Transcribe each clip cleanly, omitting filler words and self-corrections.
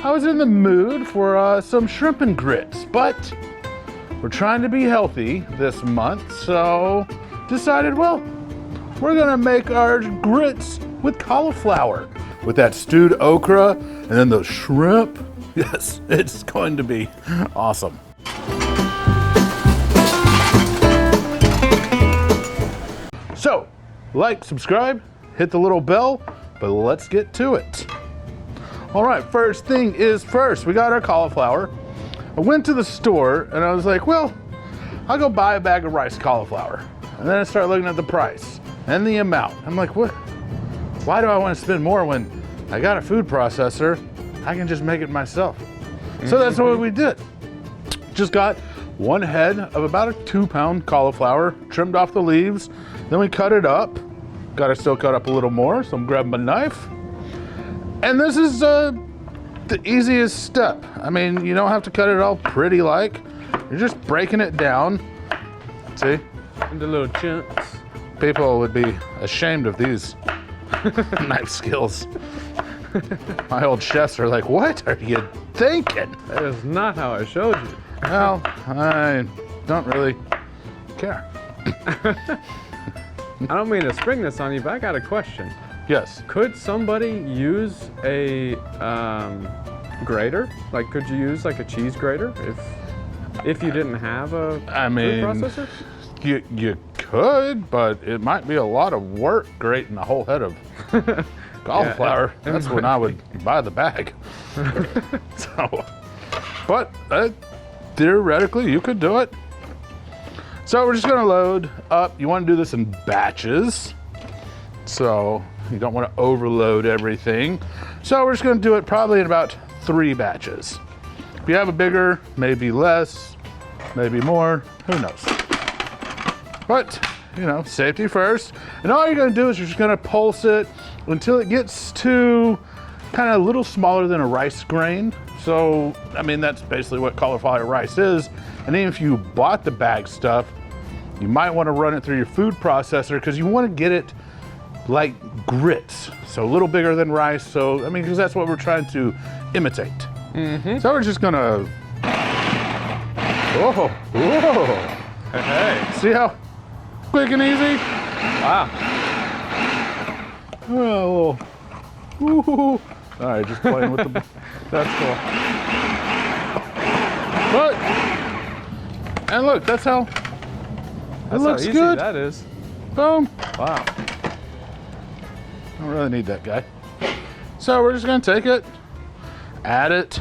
I was in the mood for some shrimp and grits, but we're trying to be healthy this month, so decided, well, we're gonna make our grits with cauliflower, with that stewed okra, and then the shrimp. Yes, it's going to be awesome. So, like, subscribe, hit the little bell, but let's get to it. All right, first thing is first, we got our cauliflower. I went to the store and I was like, well, I'll go buy a bag of rice cauliflower. And then I started looking at the price and the amount. I'm like, what? Why do I want to spend more when I got a food processor? I can just make it myself. So that's what we did. Just got one head of about a 2-pound cauliflower, trimmed off the leaves. Then we cut it up. Got to still cut up a little more, so I'm grabbing my knife. And this is the easiest step. I mean, you don't have to cut it all pretty like. You're just breaking it down. See? Into little chunks. People would be ashamed of these knife skills. My old chefs are like, what are you thinking? That is not how I showed you. Well, I don't really care. I don't mean to spring this on you, but I got a question. Yes. Could somebody use a grater? Like, could you use like a cheese grater if you didn't have a food processor? You could, but it might be a lot of work grating a whole head of cauliflower. Yeah, that's when I would buy the bag. So, but theoretically, you could do it. So we're just gonna load up. You wanna do this in batches. So you don't wanna overload everything. So we're just gonna do it probably in about 3 batches. If you have a bigger, maybe less, maybe more, who knows? But, you know, safety first. And all you're gonna do is you're just gonna pulse it until it gets to kind of a little smaller than a rice grain. So, I mean, that's basically what cauliflower rice is. And even if you bought the bag stuff, you might want to run it through your food processor because you want to get it like grits. So a little bigger than rice. So, I mean, because that's what we're trying to imitate. So we're just gonna, whoa. Hey. See how quick and easy? Wow. Oh, all right, just playing with the, That's cool. but, and look, that's how, it looks how easy good. that is. Boom. Wow. Don't really need that guy. So we're just gonna take it, add it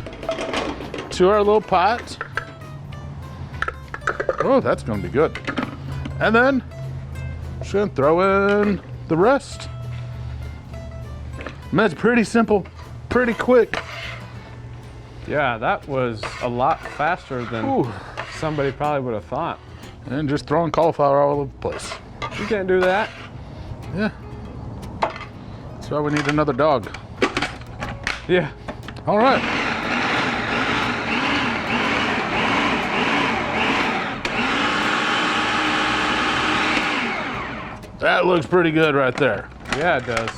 to our little pot. Oh, that's gonna be good. And then, just gonna throw in the rest. And that's pretty simple, pretty quick. Yeah, that was a lot faster than somebody probably would have thought. And just throwing cauliflower all over the place. You can't do that. Yeah. That's why we need another dog. Yeah. All right. That looks pretty good right there. Yeah, it does.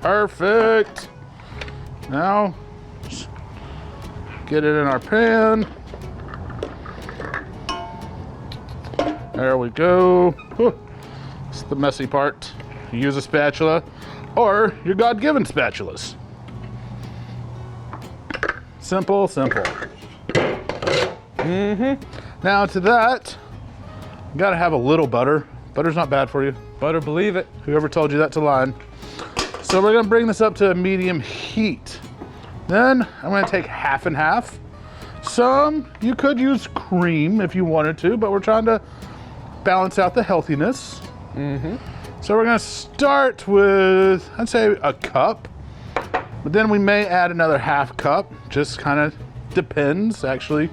Perfect. Now, just get it in our pan. There we go. Whew. It's the messy part. You use a spatula or your God-given spatulas. Simple, simple. Now to that, you gotta have a little butter. Butter's not bad for you. Better believe it. Whoever told you that to lie. So we're gonna bring this up to a medium heat. Then I'm gonna take half and half. Some, you could use cream if you wanted to, but we're trying to balance out the healthiness. So we're gonna start with, I'd say a cup, but then we may add another half cup, just kind of depends. Actually,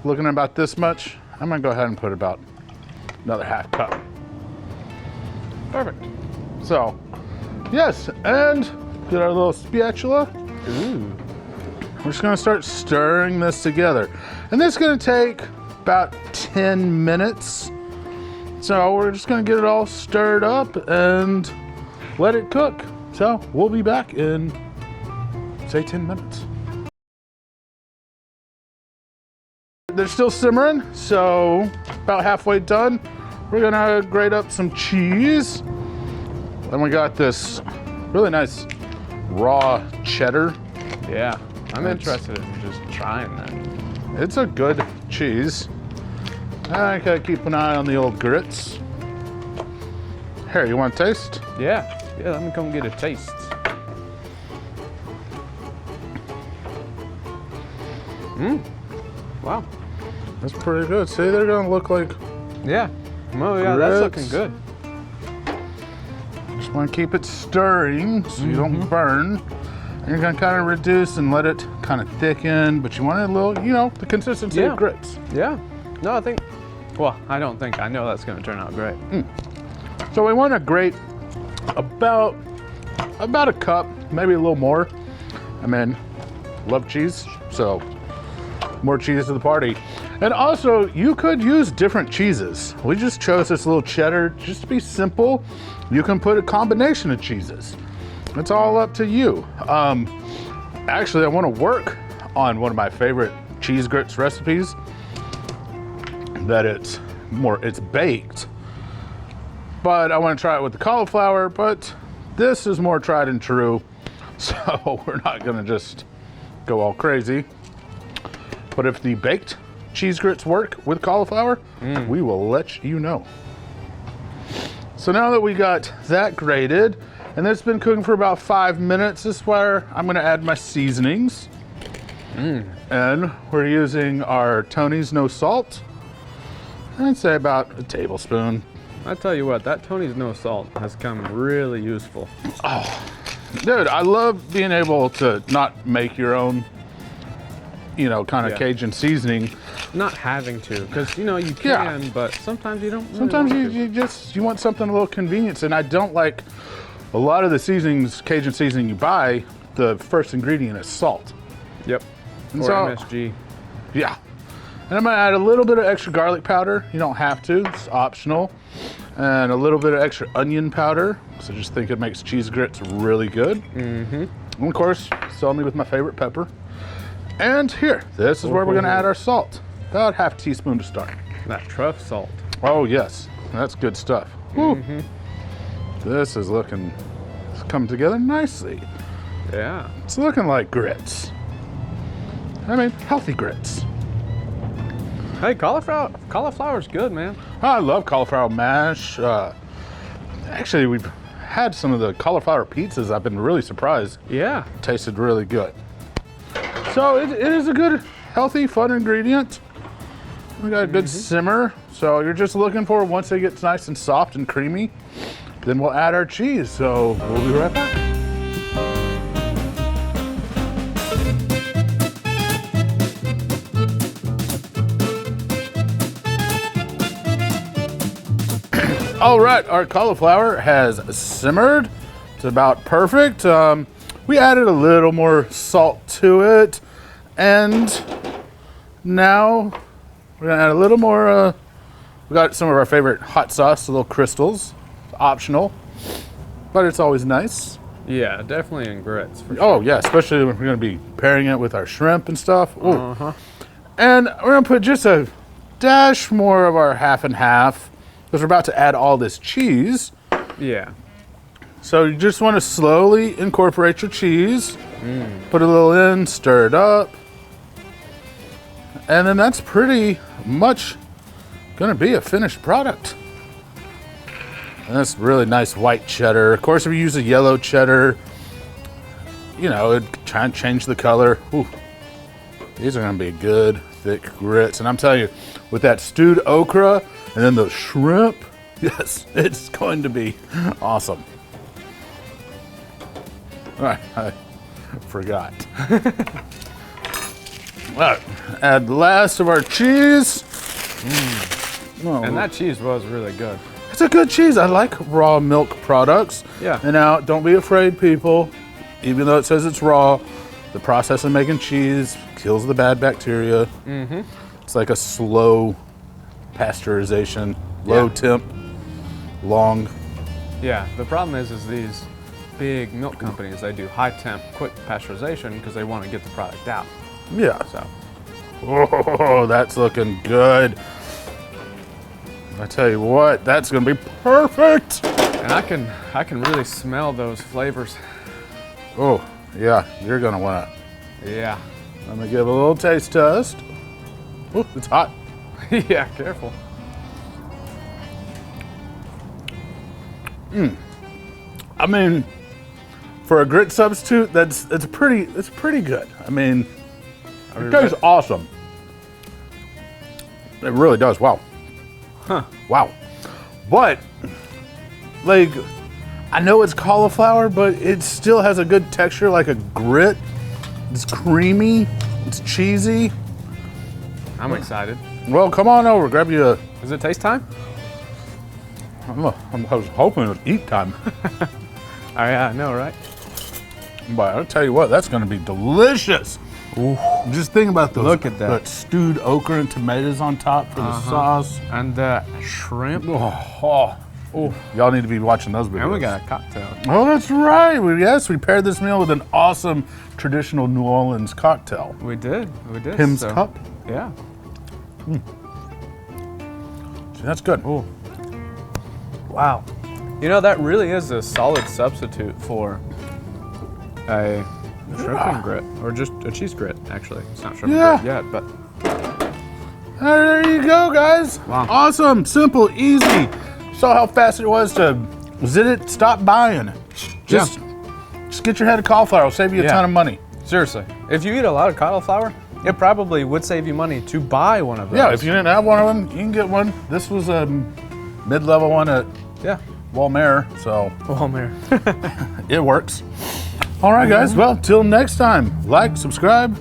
looking at about this much, I'm gonna go ahead and put about another half cup. Perfect. So, yes, and get our little spatula. Ooh. We're just gonna start stirring this together. And this is gonna take about 10 minutes. So we're just gonna get it all stirred up and let it cook. So we'll be back in say 10 minutes. They're still simmering, so about halfway done. We're gonna grate up some cheese. Then we got this really nice raw cheddar. Yeah, I'm interested in just trying that. It's a good cheese. I gotta keep an eye on the old grits. Here, you want a taste? Yeah, let me come get a taste. Wow. That's pretty good. See, they're gonna look like Yeah. Oh yeah, that's looking grits. good. Just want to keep it stirring so you don't burn. And you're gonna kind of reduce and let it kind of thicken, but you want it a little, you know, the consistency of grits. Yeah. No, I don't think, I know that's gonna turn out great. So we want to grate about a cup, maybe a little more. I mean, love cheese, so more cheese to the party. And also, you could use different cheeses. We just chose this little cheddar just to be simple. You can put a combination of cheeses. It's all up to you. Actually, I want to work on one of my favorite cheese grits recipes. That it's baked, but I want to try it with the cauliflower. But this is more tried and true, so we're not gonna just go all crazy. But if the baked cheese grits work with cauliflower, we will let you know. So now that we got that grated, and it's been cooking for about 5 minutes, this is where I'm gonna add my seasonings. And we're using our Tony's no salt. I'd say about a tablespoon. I tell you what, that Tony's no salt has come really useful. Oh, dude, I love being able to not make your own, you know, kind of Cajun seasoning. Not having to, because you know you can, but sometimes you don't. Really Sometimes want you want something a little convenience, and I don't like a lot of the seasonings, Cajun seasoning you buy. The first ingredient is salt. Yep. And or so, MSG. Yeah. And I'm gonna add a little bit of extra garlic powder. You don't have to, it's optional. And a little bit of extra onion powder. So just think it makes cheese grits really good. And of course, sell me with my favorite pepper. And here, this is where we're gonna add our salt. About half teaspoon to start. That truff salt. Oh yes, that's good stuff. This is it's come together nicely. Yeah. It's looking like grits. I mean, healthy grits. Hey, cauliflower's good, man. I love cauliflower mash. Actually, we've had some of the cauliflower pizzas. I've been really surprised. Yeah. Tasted really good. So it is a good, healthy, fun ingredient. We got a good simmer. So you're just looking for, once it gets nice and soft and creamy, then we'll add our cheese. So we'll be right back. All right, our cauliflower has simmered. It's about perfect. We added a little more salt to it. And now we're gonna add a little more, we got some of our favorite hot sauce, the little crystals, optional, but it's always nice. Yeah, definitely in grits. For sure. Oh yeah, especially when we're gonna be pairing it with our shrimp and stuff. And we're gonna put just a dash more of our half and half, because we're about to add all this cheese. Yeah. So you just want to slowly incorporate your cheese, put a little in, stir it up, and then that's pretty much gonna be a finished product. And that's really nice white cheddar. Of course, if you use a yellow cheddar, you know, it'd try and change the color. Ooh, these are gonna be good, thick grits. And I'm telling you, with that stewed okra and then the shrimp, yes, it's going to be awesome. All right, I forgot. All right, add the last of our cheese. Oh, And that cheese was really good. it's a good cheese. I like raw milk products. Yeah. And now, don't be afraid, people. Even though it says it's raw, the process of making cheese kills the bad bacteria. It's like a slow pasteurization, low temp, long. Yeah, the problem is these big milk companies, they do high temp, quick pasteurization because they want to get the product out. Yeah. So, Oh, that's looking good. I tell you what, that's gonna be perfect. and I can really smell those flavors. Oh, yeah, you're gonna wanna. Yeah. I'm gonna give a little taste test. Oh, it's hot. Yeah, careful. I mean, for a grit substitute, it's pretty good. I mean, it tastes awesome. It really does. Wow. Huh. Wow. But like, I know it's cauliflower, but it still has a good texture, like a grit. It's creamy. It's cheesy. I'm excited. Well, come on over. Grab you a. Is it taste time? I was hoping it was eat time. Oh, yeah, I know, right? But I'll tell you what, that's going to be delicious. Ooh. Just think about those. Look at that. Stewed okra and tomatoes on top for the sauce. And shrimp. Oh. Y'all need to be watching those videos. And we got a cocktail. Oh, that's right. We paired this meal with an awesome traditional New Orleans cocktail. We did. Pim's Cup. Yeah. See, that's good. Oh. Wow. You know, that really is a solid substitute for a shrimp and grit, or just a cheese grit, actually. It's not shrimp and grit yet, but. There you go, guys. Wow. Awesome, simple, easy. Saw how fast it was to zit it, stop buying. Just get your head of cauliflower. It'll save you a ton of money. Seriously. If you eat a lot of cauliflower, it probably would save you money to buy one of those. Yeah, if you didn't have one of them, you can get one. This was a mid-level one at Walmart, so Walmart. it works. All right, guys. Well, till next time, like, subscribe,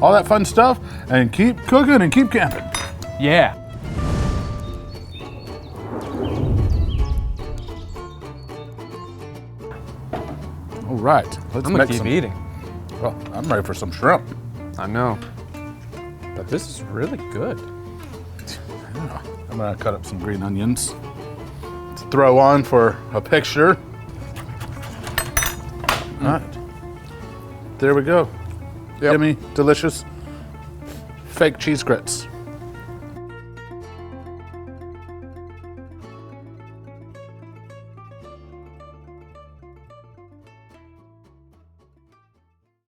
all that fun stuff, and keep cooking and keep camping. Yeah. All right, let's I'm gonna make keep some. eating. Well, I'm ready for some shrimp. I know. But this is really good. Yeah, I'm gonna cut up some green onions to throw on for a picture. All right, there we go. Yummy, delicious, fake cheese grits.